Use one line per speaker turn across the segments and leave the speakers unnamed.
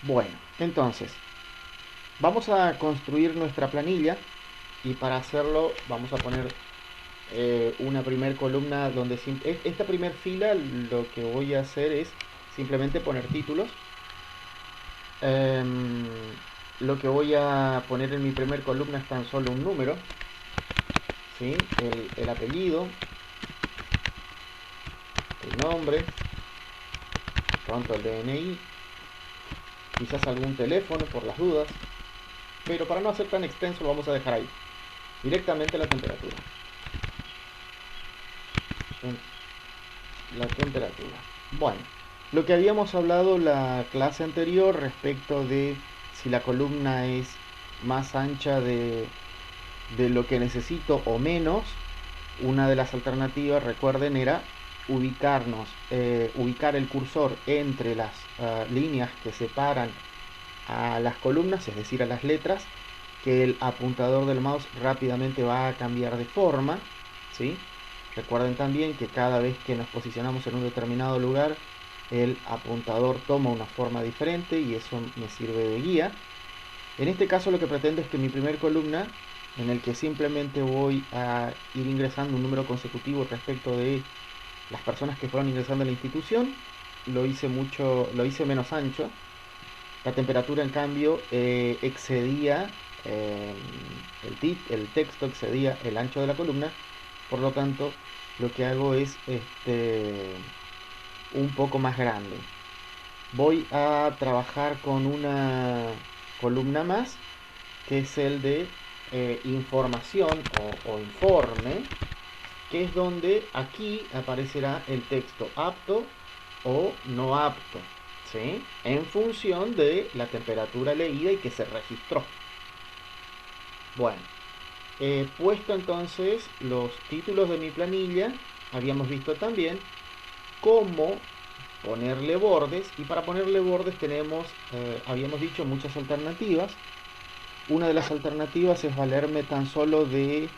Bueno, entonces, vamos a construir nuestra planilla y para hacerlo vamos a poner una primer columna donde esta primer fila lo que voy a hacer es simplemente poner títulos. Em, lo que voy a poner en mi primer columna es tan solo un número, ¿sí? El apellido, el nombre, pronto el DNI, quizás algún teléfono por las dudas, pero para no hacer tan extenso lo vamos a dejar ahí. Directamente la temperatura. La temperatura. Bueno, lo que habíamos hablado la clase anterior respecto de si la columna es más ancha de lo que necesito o menos, una de las alternativas, recuerden, era ubicar el cursor entre las líneas que separan a las columnas, es decir, a las letras, que el apuntador del mouse rápidamente va a cambiar de forma, ¿sí? Recuerden también que cada vez que nos posicionamos en un determinado lugar, el apuntador toma una forma diferente y eso me sirve de guía. En este caso lo que pretendo es que mi primer columna, en el que simplemente voy a ir ingresando un número consecutivo respecto de las personas que fueron ingresando a la institución, lo hice menos ancho. La temperatura, en cambio, excedía, eh, el texto excedía el ancho de la columna, por lo tanto, lo que hago es un poco más grande. Voy a trabajar con una columna más, que es el de información o informe, que es donde aquí aparecerá el texto apto o no apto, ¿sí? En función de la temperatura leída y que se registró. Bueno, puesto entonces los títulos de mi planilla, habíamos visto también cómo ponerle bordes, y para ponerle bordes tenemos, habíamos dicho, muchas alternativas. Una de las alternativas es valerme tan solo de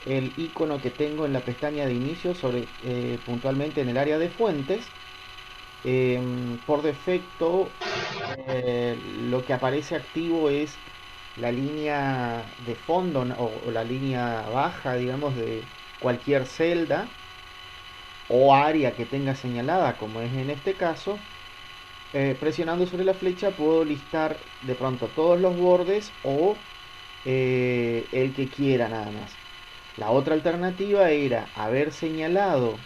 el icono que tengo en la pestaña de inicio sobre puntualmente en el área de fuentes. Por defecto, lo que aparece activo es la línea de fondo, ¿no? O la línea baja, digamos, de cualquier celda o área que tenga señalada, como es en este caso. Presionando sobre la flecha puedo listar de pronto todos los bordes o el que quiera nada más. La otra alternativa era haber señalado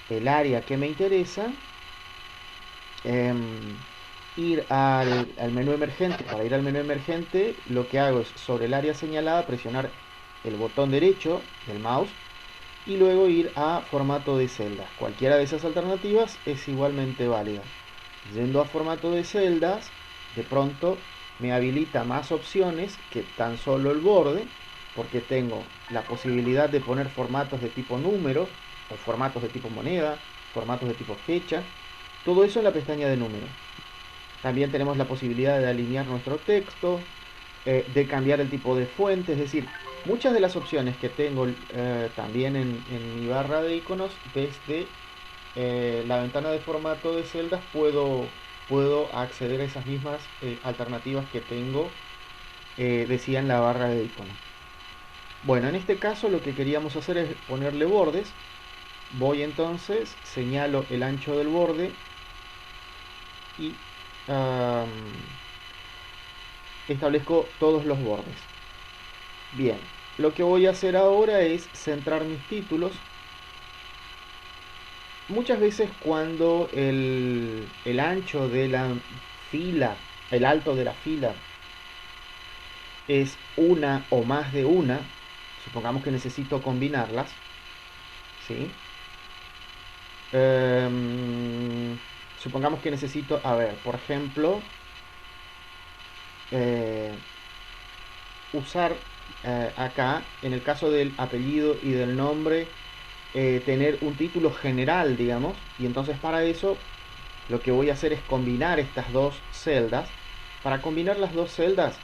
el área que me interesa, em, ir al menú emergente. Para ir al menú emergente, lo que hago es sobre el área señalada presionar el botón derecho del mouse y luego ir a formato de celdas. Cualquiera de esas alternativas es igualmente válida. Yendo a formato de celdas, de pronto me habilita más opciones que tan solo el borde, porque tengo la posibilidad de poner formatos de tipo número o formatos de tipo moneda, formatos de tipo fecha, todo eso en la pestaña de número. También tenemos la posibilidad de alinear nuestro texto, de cambiar el tipo de fuente, es decir, muchas de las opciones que tengo también en mi barra de iconos, desde la ventana de formato de celdas puedo acceder a esas mismas alternativas que tengo, decía, en la barra de iconos. Bueno, en este caso lo que queríamos hacer es ponerle bordes. Voy entonces, señalo el ancho del borde y um, establezco todos los bordes. Bien, lo que voy a hacer ahora es centrar mis títulos. Muchas veces cuando el ancho de la fila, el alto de la fila es una o más de una, supongamos que necesito combinarlas, ¿sí? Supongamos que necesito, a ver, por ejemplo, eh, usar acá, en el caso del apellido y del nombre, tener un título general, digamos, y entonces para eso lo que voy a hacer es combinar estas dos celdas. Para combinar las dos celdas,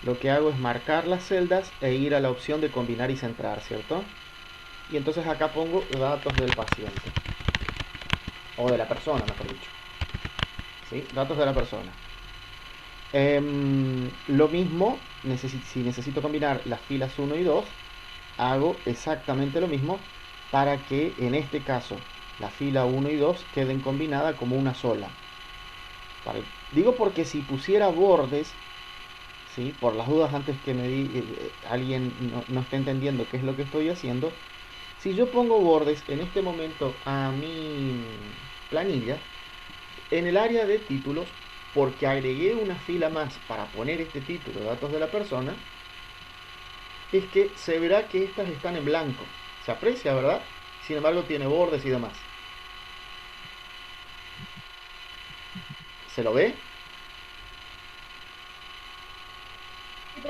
lo que hago es marcar las celdas e ir a la opción de combinar y centrar, ¿cierto? Y entonces acá pongo datos del paciente, o de la persona, mejor dicho, ¿sí? Datos de la persona. Lo mismo, si necesito combinar las filas 1 y 2, hago exactamente lo mismo para que en este caso la fila 1 y 2 queden combinadas como una sola. Digo porque si pusiera bordes, ¿sí? Por las dudas antes que alguien no esté entendiendo qué es lo que estoy haciendo, si yo pongo bordes en este momento a mi planilla, en el área de títulos, porque agregué una fila más para poner este título, datos de la persona, es que se verá que estas están en blanco. Se aprecia, ¿verdad? Sin embargo, tiene bordes y demás. ¿Se lo ve?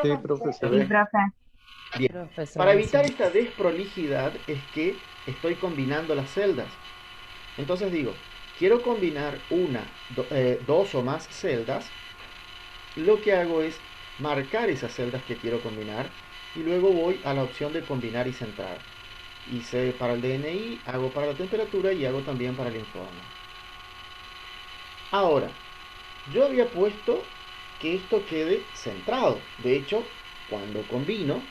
Sí, profe, se
Sí,
ve.
profe.
Bien.
Profesor,
Para
ahí
evitar
sí.
esta desprolijidad es que estoy combinando las celdas. Entonces digo, quiero combinar dos o más celdas. Lo que hago es marcar esas celdas que quiero combinar y luego voy a la opción de combinar y centrar. Hice para el DNI, hago para la temperatura y hago también para el informe. Ahora, yo había puesto que esto quede centrado. De hecho, cuando combino,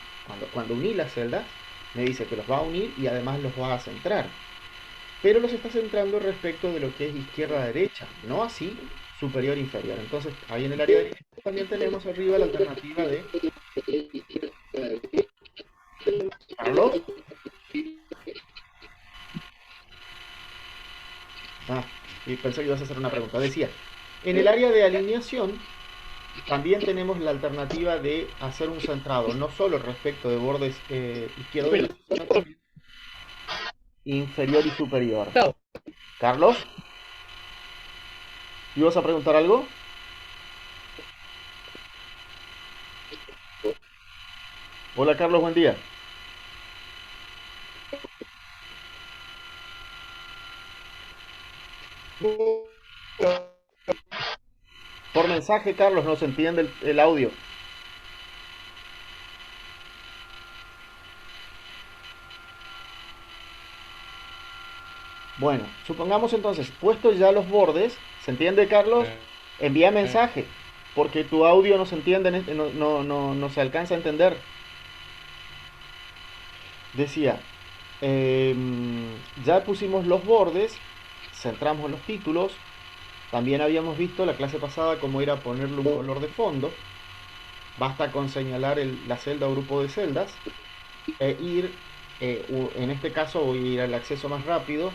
cuando uní las celdas, me dice que los va a unir y además los va a centrar. Pero los está centrando respecto de lo que es izquierda-derecha, no así superior-inferior. Entonces, ahí en el área de también tenemos arriba la alternativa de Carlos. Ah, y pensé que ibas a hacer una pregunta. Decía, en el área de alineación también tenemos la alternativa de hacer un centrado, no solo respecto de bordes izquierdo y derecho, sino también inferior y superior. Carlos, ¿ibas a preguntar algo? Hola Carlos, buen día. Por mensaje, Carlos, no se entiende el audio. Bueno, supongamos entonces, puestos ya los bordes, ¿se entiende, Carlos? Envía mensaje, porque tu audio no se entiende, no se alcanza a entender. Decía, ya pusimos los bordes, centramos los títulos, también habíamos visto la clase pasada cómo era ponerle un color de fondo. Basta con señalar la celda o grupo de celdas e ir, en este caso voy a ir al acceso más rápido,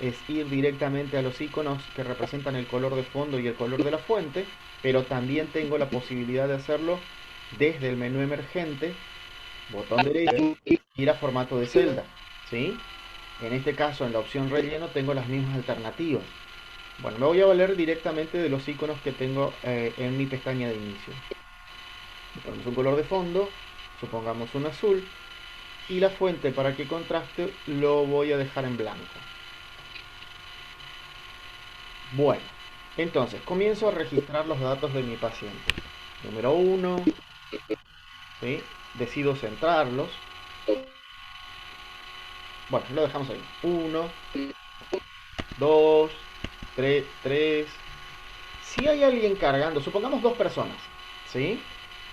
es ir directamente a los iconos que representan el color de fondo y el color de la fuente, pero también tengo la posibilidad de hacerlo desde el menú emergente, botón derecho, ir a formato de celda, ¿sí? En este caso, en la opción relleno, tengo las mismas alternativas. Bueno, me voy a valer directamente de los iconos que tengo en mi pestaña de inicio. Ponemos un color de fondo, supongamos un azul, y la fuente para que contraste lo voy a dejar en blanco. Bueno, entonces comienzo a registrar los datos de mi paciente. Número 1, ¿sí? Decido centrarlos. Bueno, lo dejamos ahí. 1, 2, 3. Si hay alguien cargando, supongamos dos personas, ¿sí?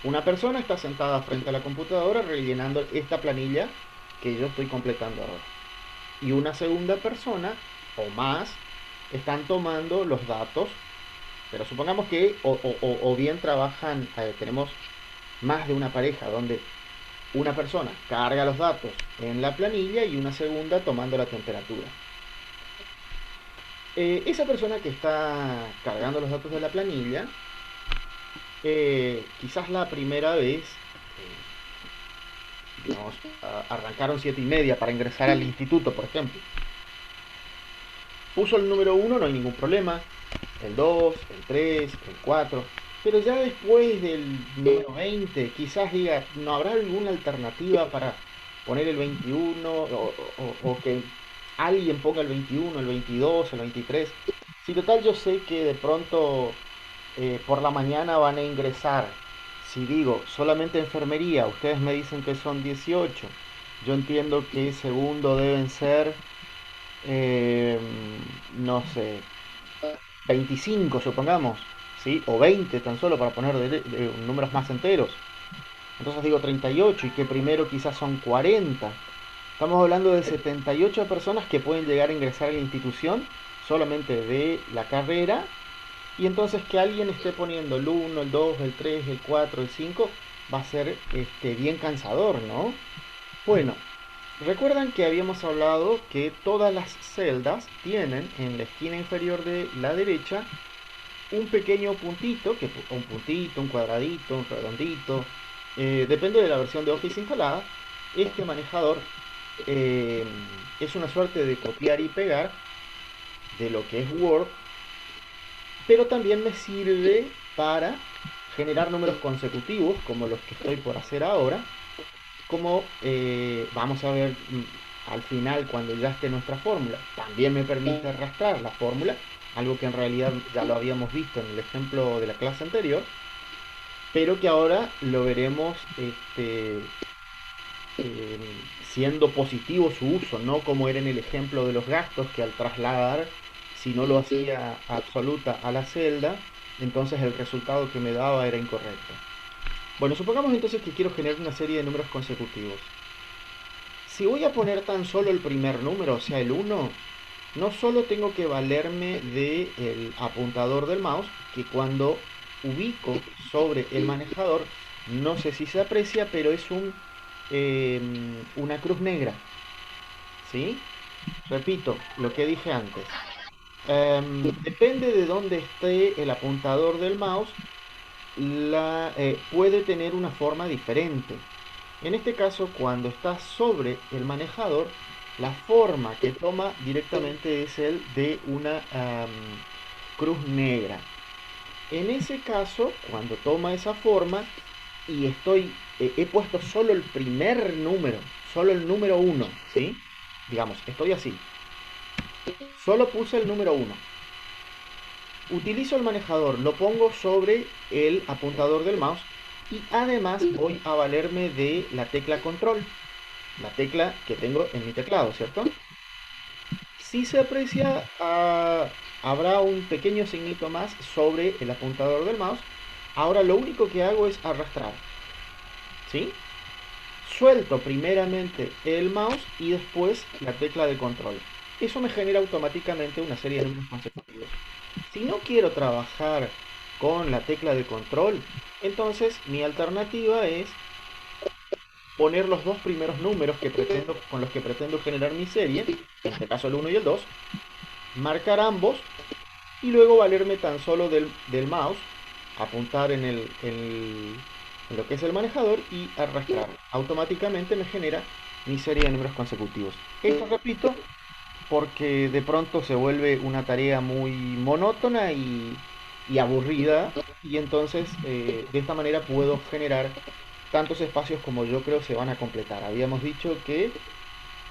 Una persona está sentada frente a la computadora rellenando esta planilla que yo estoy completando ahora. Y una segunda persona o más están tomando los datos, pero supongamos que o bien trabajan, tenemos más de una pareja donde una persona carga los datos en la planilla y una segunda tomando la temperatura. Esa persona que está cargando los datos de la planilla, quizás la primera vez, digamos, arrancaron 7:30 para ingresar al instituto, por ejemplo. Puso el número 1, no hay ningún problema. El 2, el 3, el 4. Pero ya después del número 20, quizás diga, ¿no habrá alguna alternativa para poner el 21 o que alguien ponga el 21, el 22, el 23? Si total yo sé que de pronto por la mañana van a ingresar. Si digo solamente enfermería, ustedes me dicen que son 18. Yo entiendo que segundo deben ser, eh, no sé, 25 supongamos. ¿sí? O 20 tan solo para poner números más enteros. Entonces digo 38 y que primero quizás son 40. Estamos hablando de 78 personas que pueden llegar a ingresar a la institución solamente de la carrera. Y entonces que alguien esté poniendo el 1, el 2, el 3, el 4, el 5 va a ser bien cansador, ¿no? Bueno, recuerdan que habíamos hablado que todas las celdas tienen en la esquina inferior de la derecha un pequeño puntito, un puntito, un cuadradito, un redondito, depende de la versión de Office instalada. Este manejador eh, es una suerte de copiar y pegar de lo que es Word, pero también me sirve para generar números consecutivos como los que estoy por hacer ahora, como vamos a ver al final cuando ya esté nuestra fórmula. También me permite arrastrar la fórmula, algo que en realidad ya lo habíamos visto en el ejemplo de la clase anterior, pero que ahora lo veremos eh, siendo positivo su uso, no como era en el ejemplo de los gastos, que al trasladar, si no lo hacía absoluta a la celda, entonces el resultado que me daba era incorrecto. Bueno, supongamos entonces que quiero generar una serie de números consecutivos. Si voy a poner tan solo el primer número, o sea el 1, no solo tengo que valerme del apuntador del mouse, que cuando ubico sobre el manejador, no sé si se aprecia, pero es una cruz negra. ¿Sí? Repito lo que dije antes. Depende de dónde esté el apuntador del mouse, puede tener una forma diferente. En este caso, cuando está sobre el manejador, la forma que toma directamente es el de una cruz negra. En ese caso, cuando toma esa forma y he puesto solo el primer número, solo el número 1, ¿sí? Digamos, estoy así. Solo puse el número 1. Utilizo el manejador, lo pongo sobre el apuntador del mouse y además voy a valerme de la tecla control, la tecla que tengo en mi teclado, ¿cierto? Si se aprecia, habrá un pequeño signito más sobre el apuntador del mouse. Ahora lo único que hago es arrastrar, ¿sí? Suelto primeramente el mouse y después la tecla de control. Eso me genera automáticamente una serie de números consecutivos. Si no quiero trabajar con la tecla de control, entonces mi alternativa es poner los dos primeros números con los que pretendo generar mi serie, en este caso el 1 y el 2, marcar ambos y luego valerme tan solo del mouse, apuntar en lo que es el manejador y arrastrar. Automáticamente me genera mi serie de números consecutivos. Esto repito porque de pronto se vuelve una tarea muy monótona y aburrida y entonces de esta manera puedo generar tantos espacios como yo creo se van a completar. Habíamos dicho que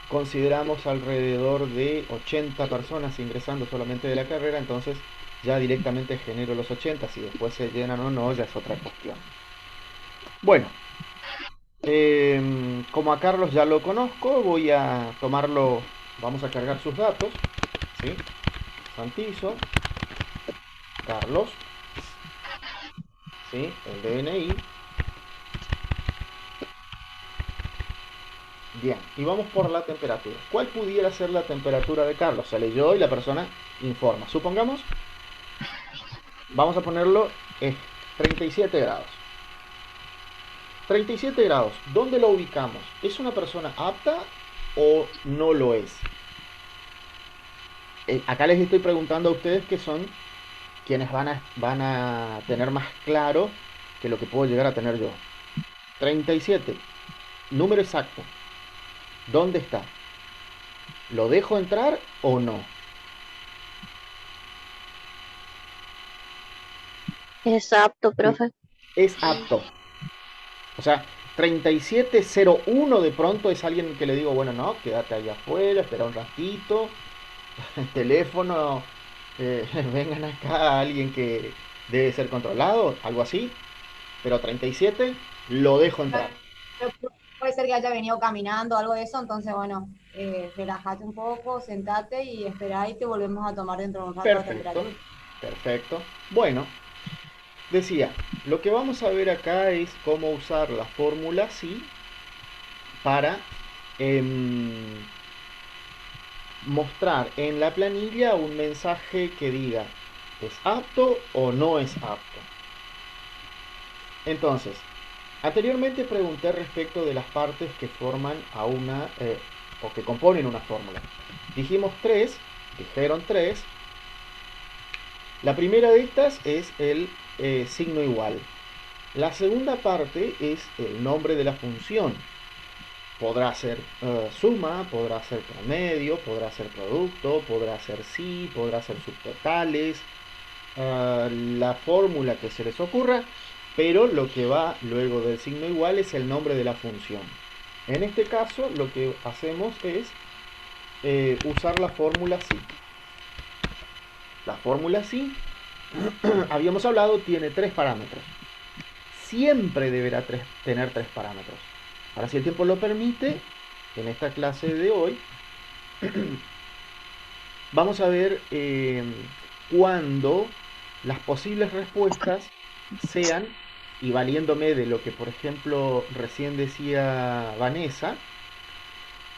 consideramos alrededor de 80 personas ingresando solamente de la carrera, entonces ya directamente genero los 80, si después se llenan o no, ya es otra cuestión. Bueno, como a Carlos ya lo conozco, voy a tomarlo, vamos a cargar sus datos, ¿sí? Santizo, Carlos, ¿sí? El DNI. Bien, y vamos por la temperatura. ¿Cuál pudiera ser la temperatura de Carlos? Se leyó y la persona informa. Supongamos, vamos a ponerlo 37 grados. 37 grados, ¿dónde lo ubicamos? ¿Es una persona apta o no lo es? Acá les estoy preguntando a ustedes que son quienes van a tener más claro que lo que puedo llegar a tener yo. 37, número exacto. ¿Dónde está? ¿Lo dejo entrar o no?
Exacto, profe.
Es apto. O sea, 3701 de pronto es alguien que le digo, bueno, no, quédate allá afuera, espera un ratito, el teléfono, vengan acá alguien que debe ser controlado, algo así. Pero 37 lo dejo entrar.
Pero puede ser que haya venido caminando o algo de eso, entonces bueno, relájate un poco, sentate y esperá y te volvemos a tomar dentro de un rato la
Perfecto,
temperatura.
perfecto. Bueno, decía, lo que vamos a ver acá es cómo usar la fórmula sí para mostrar en la planilla un mensaje que diga ¿es apto o no es apto? Entonces, anteriormente pregunté respecto de las partes que forman a una o que componen una fórmula. Dijimos tres, dijeron tres. La primera de estas es el signo igual. La segunda parte es el nombre de la función. Podrá ser suma, podrá ser promedio, podrá ser producto, podrá ser sí, podrá ser subtotales, la fórmula que se les ocurra, pero lo que va luego del signo igual es el nombre de la función. En este caso lo que hacemos es usar la fórmula sí. La fórmula sí, habíamos hablado, tiene tres parámetros. Siempre deberá tener tres parámetros. Ahora, si el tiempo lo permite, en esta clase de hoy, vamos a ver cuándo las posibles respuestas sean, y valiéndome de lo que, por ejemplo, recién decía Vanessa,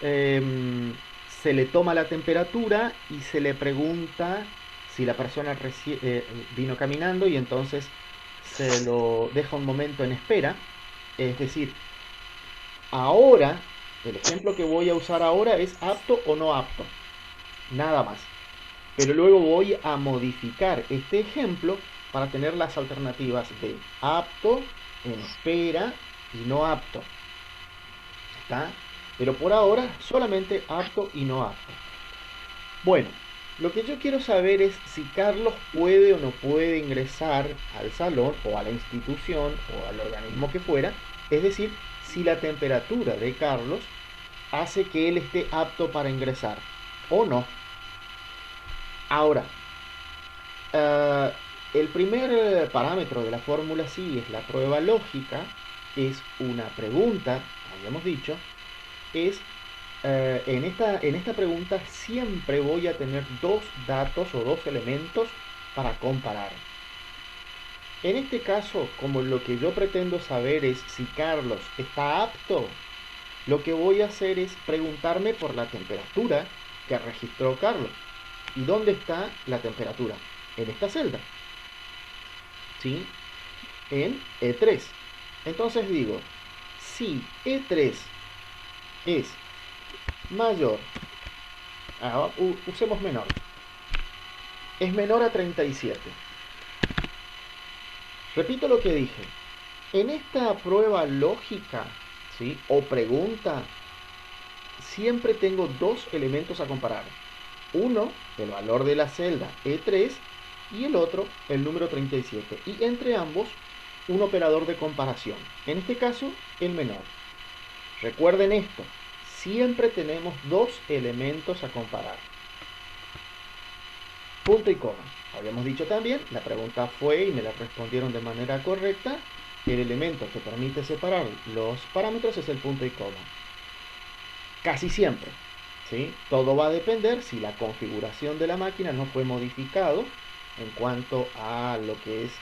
se le toma la temperatura y se le pregunta si la persona vino caminando y entonces se lo deja un momento en espera. Es decir, ahora, el ejemplo que voy a usar ahora es apto o no apto. Nada más. Pero luego voy a modificar este ejemplo para tener las alternativas de apto, en espera y no apto. ¿Está? Pero por ahora solamente apto y no apto. Bueno, lo que yo quiero saber es si Carlos puede o no puede ingresar al salón o a la institución o al organismo que fuera. Es decir, si la temperatura de Carlos hace que él esté apto para ingresar o no. Ahora, el primer parámetro de la fórmula sí es la prueba lógica, es una pregunta, habíamos dicho, es en esta pregunta siempre voy a tener dos datos o dos elementos para comparar. En este caso, como lo que yo pretendo saber es si Carlos está apto, lo que voy a hacer es preguntarme por la temperatura que registró Carlos. ¿Y dónde está la temperatura? En esta celda. ¿Sí? En E3. Entonces digo, si E3 es mayor, usemos menor, es menor a 37. Repito lo que dije. En esta prueba lógica, ¿sí?, o pregunta, siempre tengo dos elementos a comparar. Uno, el valor de la celda E3, y el otro, el número 37. Y entre ambos, un operador de comparación. En este caso, el menor. Recuerden esto, siempre tenemos dos elementos a comparar. Punto y coma. Habíamos dicho también, la pregunta fue y me la respondieron de manera correcta, el elemento que permite separar los parámetros es el punto y coma. Casi siempre. ¿Sí? Todo va a depender si la configuración de la máquina no fue modificado en cuanto a lo que es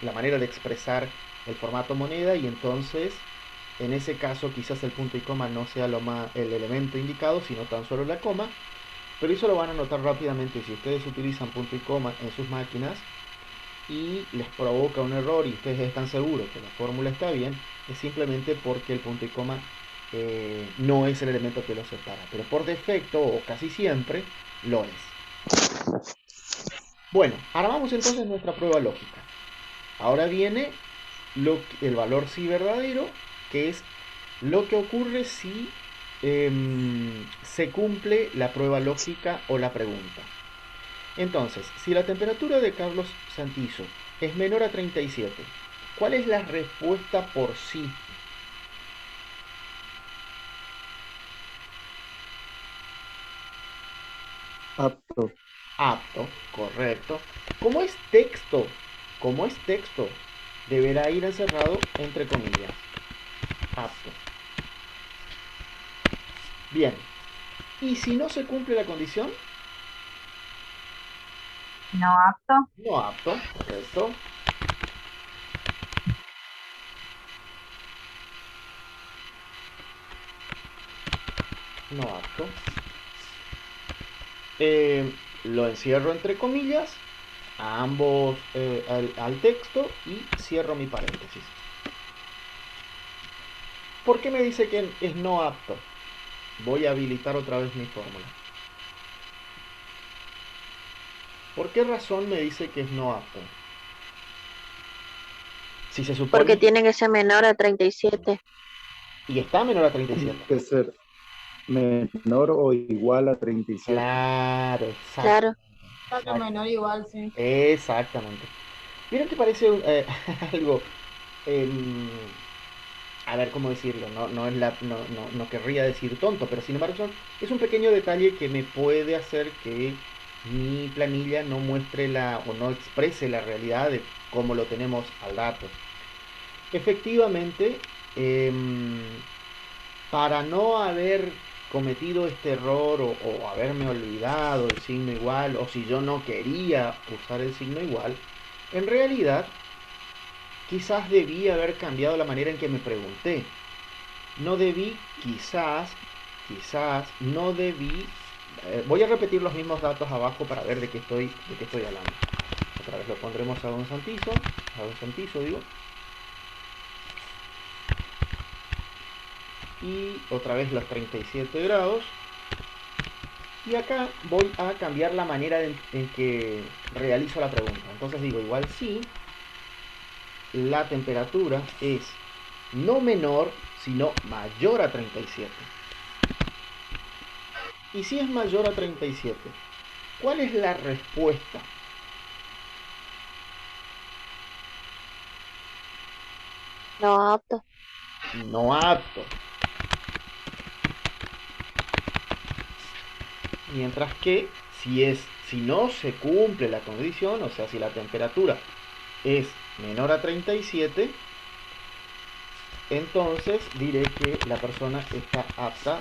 la manera de expresar el formato moneda, y entonces en ese caso quizás el punto y coma no sea el elemento indicado, sino tan solo la coma, pero eso lo van a notar rápidamente si ustedes utilizan punto y coma en sus máquinas y les provoca un error y ustedes están seguros que la fórmula está bien, es simplemente porque el punto y coma no es el elemento que lo separa, pero por defecto o casi siempre lo es. Bueno, armamos entonces nuestra prueba lógica. Ahora viene el valor sí verdadero, que es lo que ocurre si se cumple la prueba lógica o la pregunta. Entonces, si la temperatura de Carlos Santizo es menor a 37, ¿cuál es la respuesta por sí?
Apto.
Apto, correcto. Como es texto, deberá ir encerrado entre comillas. Apto. Bien. ¿Y si no se cumple la condición?
No apto.
No apto, correcto. no apto. Lo encierro entre comillas a ambos, al texto, y cierro mi paréntesis. ¿Por qué me dice que es no apto? Voy a habilitar otra vez mi fórmula. ¿Por qué razón me dice que es no apto? Si se supone...
Porque tiene que ser menor a 37.
Y está menor a 37.
Tiene que ser menor o igual a 37.
Claro, exacto.
Claro.
Tanto menor igual, sí.
Exactamente. ¿Vieron que parece algo... a ver cómo decirlo, no querría decir tonto, pero sin embargo es un pequeño detalle que me puede hacer que mi planilla no muestre o no exprese la realidad de cómo lo tenemos al dato. Efectivamente, para no haber cometido este error o haberme olvidado el signo igual, o si yo no quería usar el signo igual, en realidad quizás debí haber cambiado la manera en que me pregunté. No debí, quizás, no debí... voy a repetir los mismos datos abajo para ver de qué estoy hablando. Otra vez lo pondremos a Don Santizo digo. Y otra vez los 37 grados. Y acá voy a cambiar la manera en que realizo la pregunta. Entonces digo, igual si la temperatura es no menor, sino mayor a 37. Y si es mayor a 37, ¿cuál es la respuesta?
No apto.
No apto. Mientras que si no se cumple la condición, o sea, si la temperatura es menor a 37, entonces diré que la persona está apta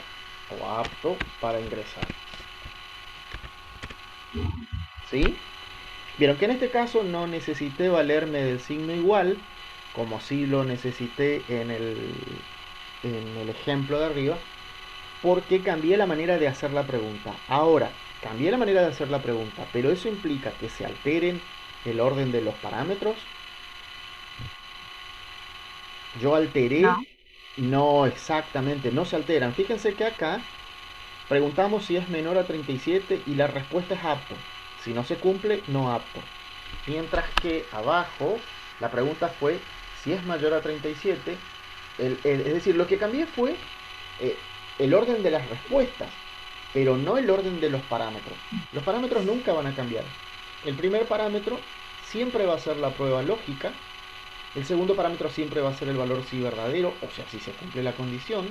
o apto para ingresar. ¿Sí? Vieron que en este caso no necesité valerme del signo igual, como si lo necesité en el ejemplo de arriba, porque cambié la manera de hacer la pregunta. Ahora, cambié la manera de hacer la pregunta, pero eso implica que se alteren el orden de los parámetros. Yo alteré, no exactamente, no se alteran. Fíjense que acá preguntamos si es menor a 37 y la respuesta es apto. Si no se cumple, no apto. Mientras que abajo la pregunta fue si es mayor a 37. Es decir, lo que cambié fue el orden de las respuestas, pero no el orden de los parámetros. Los parámetros nunca van a cambiar. El primer parámetro siempre va a ser la prueba lógica. El segundo parámetro siempre va a ser el valor si verdadero, o sea, si se cumple la condición.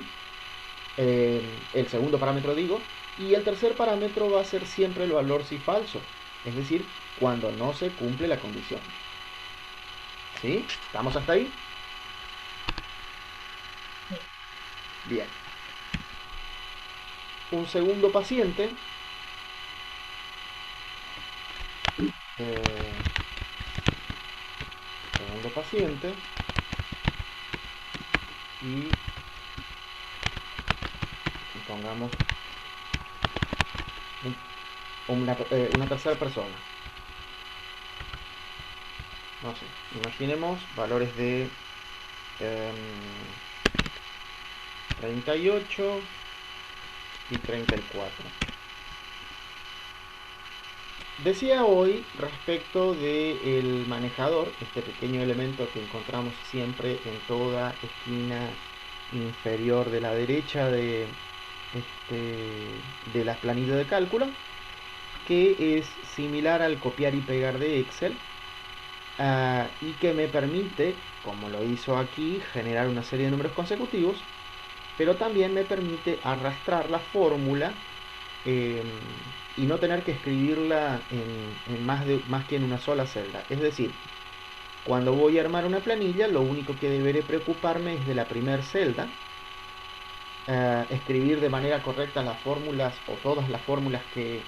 El segundo parámetro digo. Y el tercer parámetro va a ser siempre el valor si falso, es decir, cuando no se cumple la condición. ¿Sí? ¿Estamos hasta ahí? Bien. Un segundo paciente y pongamos una tercera persona. No sé, imaginemos valores de 38 y 34. Decía hoy respecto del manejador, este pequeño elemento que encontramos siempre en toda esquina inferior de la derecha de las planillas de cálculo, que es similar al copiar y pegar de Excel, y que me permite, como lo hizo aquí, generar una serie de números consecutivos, pero también me permite arrastrar la fórmula y no tener que escribirla en más que en una sola celda. Es decir, cuando voy a armar una planilla, lo único que deberé preocuparme es de la primera celda, escribir de manera correcta las fórmulas o todas las fórmulas que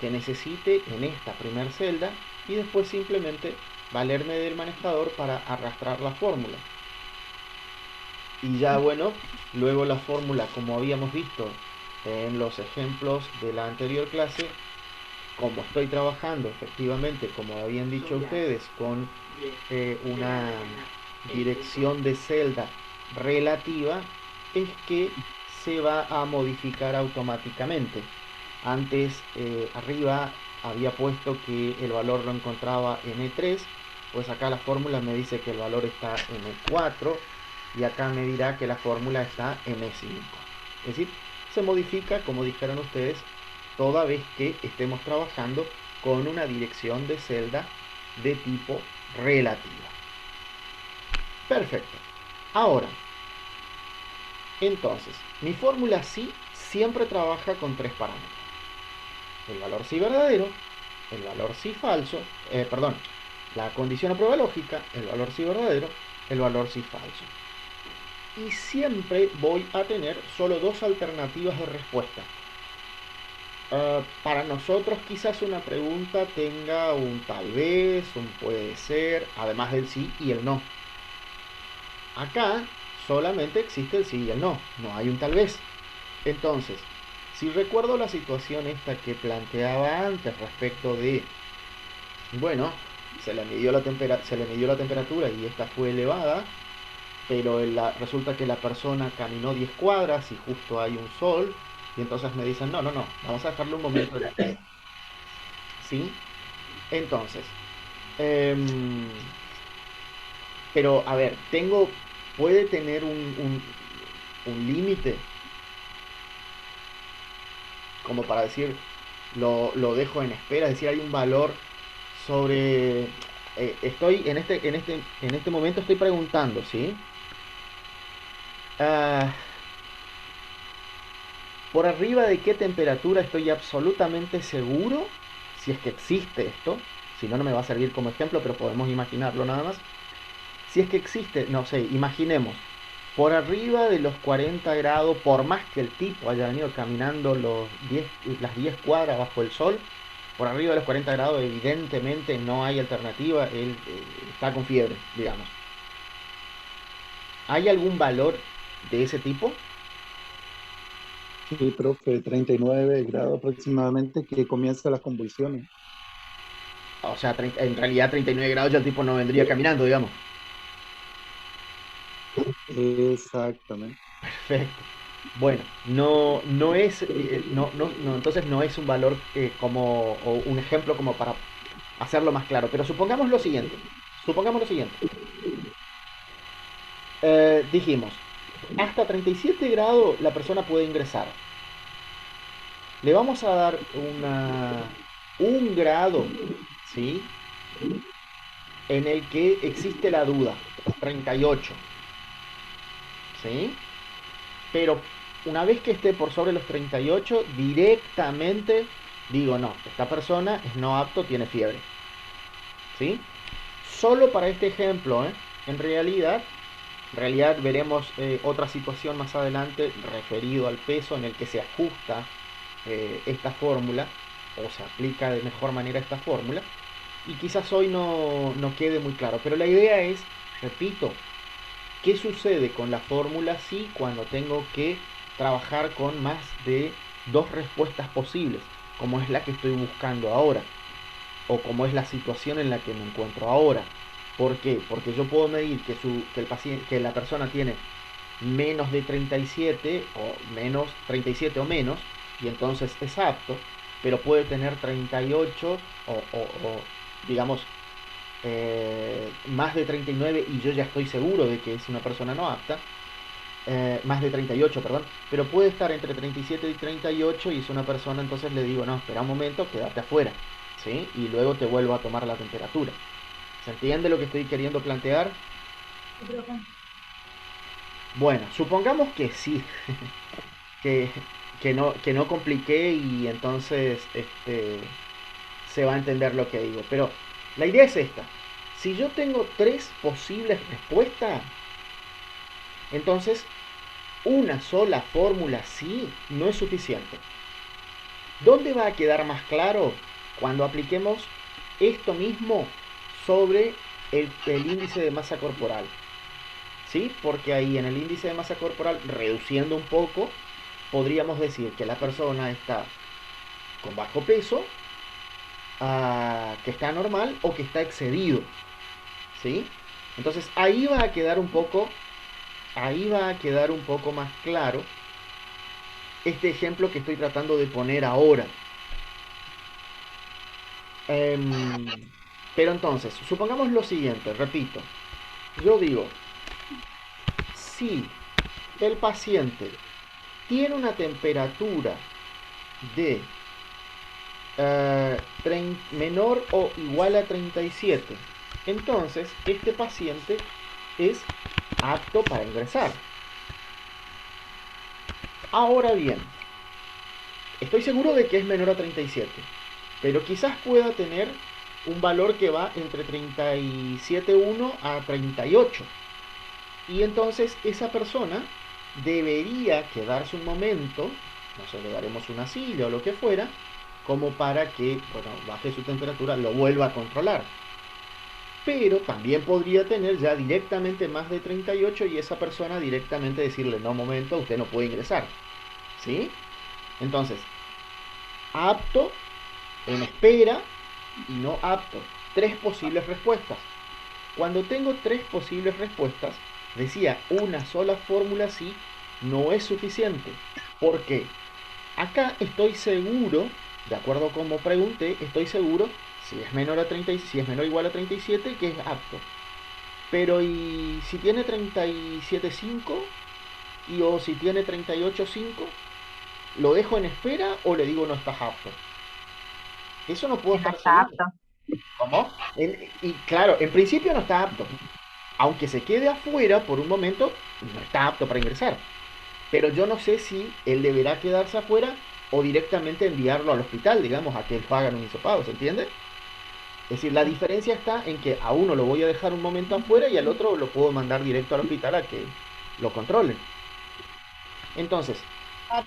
necesite en esta primera celda, y después simplemente valerme del manejador para arrastrar la fórmula. Y ya bueno, luego la fórmula, como habíamos visto, en los ejemplos de la anterior clase, como estoy trabajando efectivamente, como habían dicho ustedes, con una dirección de celda relativa, es que se va a modificar automáticamente. Antes arriba había puesto que el valor lo encontraba en E3, pues acá la fórmula me dice que el valor está en E4 y acá me dirá que la fórmula está en E5. Es decir, se modifica, como dijeron ustedes, toda vez que estemos trabajando con una dirección de celda de tipo relativa. Perfecto. Ahora, entonces, mi fórmula sí siempre trabaja con tres parámetros. El valor sí verdadero, el valor sí falso, perdón, la condición a prueba lógica, el valor sí verdadero, el valor sí falso. Y siempre voy a tener solo dos alternativas de respuesta. Para nosotros quizás una pregunta tenga un tal vez, un puede ser, además del sí y el no. Acá solamente existe el sí y el no, no hay un tal vez. Entonces, si recuerdo la situación esta que planteaba antes respecto de, bueno, se le midió la temperatura y esta fue elevada, pero resulta que la persona caminó 10 cuadras y justo hay un sol, y entonces me dicen, no, vamos a dejarle un momento de espera. ¿Sí? Entonces, em, pero a ver, puede tener un límite, como para decir, lo dejo en espera, es decir, hay un valor sobre, estoy en este momento estoy preguntando, ¿sí? Ah, por arriba de qué temperatura estoy absolutamente seguro, si es que existe esto, si no, no me va a servir como ejemplo, pero podemos imaginarlo nada más. Si es que existe, no sé, imaginemos, por arriba de los 40 grados, por más que el tipo haya venido caminando las 10 cuadras bajo el sol, por arriba de los 40 grados evidentemente no hay alternativa, él está con fiebre, digamos. ¿Hay algún valor de ese tipo?
Sí, profe, 39 grados aproximadamente que comienzan las convulsiones.
O sea, en realidad 39 grados ya el tipo no vendría caminando, digamos.
Exactamente.
Perfecto. Bueno, no es, entonces no es un valor o un ejemplo como para hacerlo más claro. Pero supongamos lo siguiente. Supongamos lo siguiente. Dijimos, hasta 37 grados la persona puede ingresar. Le vamos a dar un grado, ¿sí? En el que existe la duda, 38, ¿sí? Pero una vez que esté por sobre los 38, directamente digo, no, esta persona es no apto, tiene fiebre, ¿sí? Solo para este ejemplo, ¿eh? En realidad veremos otra situación más adelante referido al peso en el que se ajusta esta fórmula o se aplica de mejor manera esta fórmula y quizás hoy no quede muy claro, pero la idea es, repito, ¿qué sucede con la fórmula sí cuando tengo que trabajar con más de dos respuestas posibles, como es la que estoy buscando ahora, o como es la situación en la que me encuentro ahora? ¿Por qué? Porque yo puedo medir que la persona tiene menos de 37 o menos 37 o menos, y entonces es apto, pero puede tener 38 o digamos más de 39 y yo ya estoy seguro de que es una persona no apta, más de 38, perdón, pero puede estar entre 37 y 38 y es una persona, entonces le digo, no, espera un momento, quédate afuera, ¿sí? Y luego te vuelvo a tomar la temperatura. ¿Se entiende lo que estoy queriendo plantear?
Sí, profe.
Bueno, supongamos que sí, que, que no compliqué y entonces se va a entender lo que digo. Pero la idea es esta. Si yo tengo tres posibles respuestas, entonces una sola fórmula sí no es suficiente. ¿Dónde va a quedar más claro? Cuando apliquemos esto mismo sobre el índice de masa corporal. ¿Sí? Porque ahí en el índice de masa corporal, reduciendo un poco, podríamos decir que la persona está con bajo peso, que está normal o que está excedido, ¿sí? Entonces ahí va a quedar un poco más claro este ejemplo que estoy tratando de poner ahora. Pero entonces, supongamos lo siguiente, repito. Yo digo, si el paciente tiene una temperatura de menor o igual a 37, entonces este paciente es apto para ingresar. Ahora bien, estoy seguro de que es menor a 37, pero quizás pueda tener un valor que va entre 37,1 a 38. Y entonces esa persona debería quedarse un momento, no sé, le daremos una silla o lo que fuera, como para que, bueno, baje su temperatura, lo vuelva a controlar. Pero también podría tener ya directamente más de 38 y esa persona directamente decirle, no, momento, usted no puede ingresar. ¿Sí? Entonces, apto, en espera y no apto. 3 posibles respuestas. Cuando tengo 3 posibles respuestas, decía, una sola fórmula sí no es suficiente. ¿Por qué? Acá estoy seguro, de acuerdo a como pregunté, estoy seguro si es menor a 30, si es menor o igual a 37, que es apto. Pero ¿y si tiene 37,5 o si tiene 38,5? ¿Lo dejo en espera o le digo no estás apto? Eso no puedo
Que no
estar
está
seguro.
apto.
¿Cómo? Y claro, en principio no está apto. Aunque se quede afuera por un momento, no está apto para ingresar. Pero yo no sé si él deberá quedarse afuera o directamente enviarlo al hospital, digamos, a que lo hagan un hisopado, ¿se entiende? Es decir, la diferencia está en que a uno lo voy a dejar un momento afuera y al otro lo puedo mandar directo al hospital a que lo controlen. Entonces,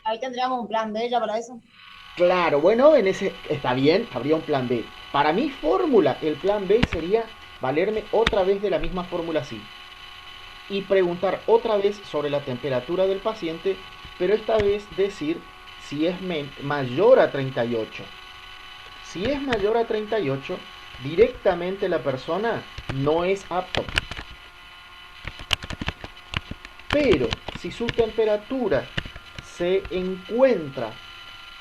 Ahí tendríamos un plan de ella para eso.
claro, bueno, en ese está bien, habría un plan B. Para mi fórmula, el plan B sería valerme otra vez de la misma fórmula sí y preguntar otra vez sobre la temperatura del paciente, pero esta vez decir si es mayor a 38. Si es mayor a 38, directamente la persona no es apto. Pero si su temperatura se encuentra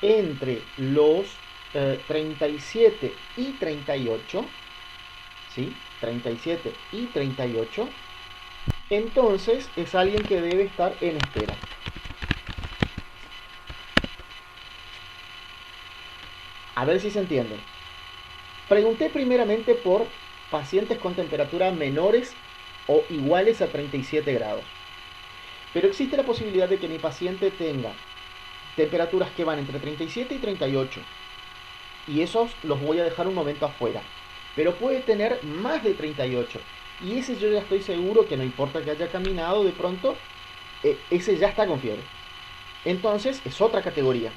entre los 37 y 38, ¿sí? 37 y 38, entonces es alguien que debe estar en espera. A ver si se entiende. Pregunté primeramente por pacientes con temperaturas menores o iguales a 37 grados. Pero existe la posibilidad de que mi paciente tenga temperaturas que van entre 37 y 38. Y esos los voy a dejar un momento afuera. Pero puede tener más de 38. Y ese yo ya estoy seguro que no importa que haya caminado, de pronto, ese ya está con fiebre. Entonces es otra categoría.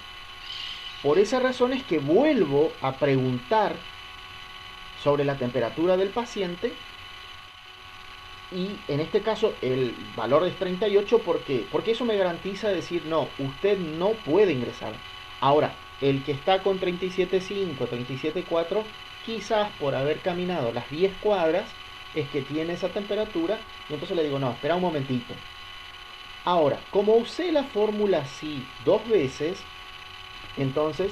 Por esa razón es que vuelvo a preguntar sobre la temperatura del paciente. Y en este caso el valor es 38. ¿Por qué? Porque eso me garantiza decir, no, usted no puede ingresar. Ahora, el que está con 37,5, 37,4, quizás por haber caminado las 10 cuadras, es que tiene esa temperatura. Y entonces le digo, no, espera un momentito. Ahora, como usé la fórmula sí 2 veces, entonces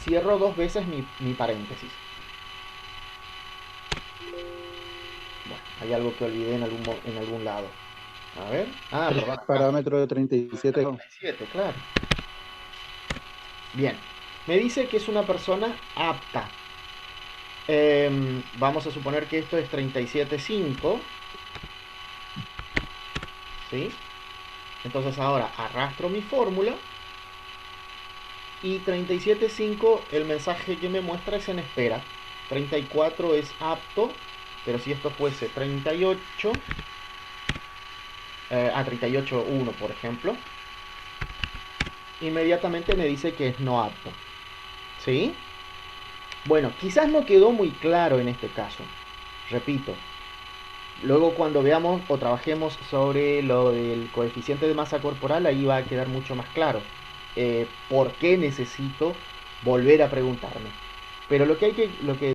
cierro 2 veces mi paréntesis. Bueno, hay algo que olvidé en algún lado. A ver. Ah,
El
perdón.
parámetro de 37.
37, claro. Bien. Me dice que es una persona apta. Vamos a suponer que esto es 37,5. ¿Sí? Entonces ahora arrastro mi fórmula. Y 37,5, el mensaje que me muestra es en espera. 34 es apto. Pero si esto fuese 38, 38,1 por ejemplo, inmediatamente me dice que es no apto. ¿Sí? Bueno, quizás no quedó muy claro en este caso. Repito. Luego cuando veamos o trabajemos sobre lo del coeficiente de masa corporal, ahí va a quedar mucho más claro. por qué necesito volver a preguntarme. Pero lo que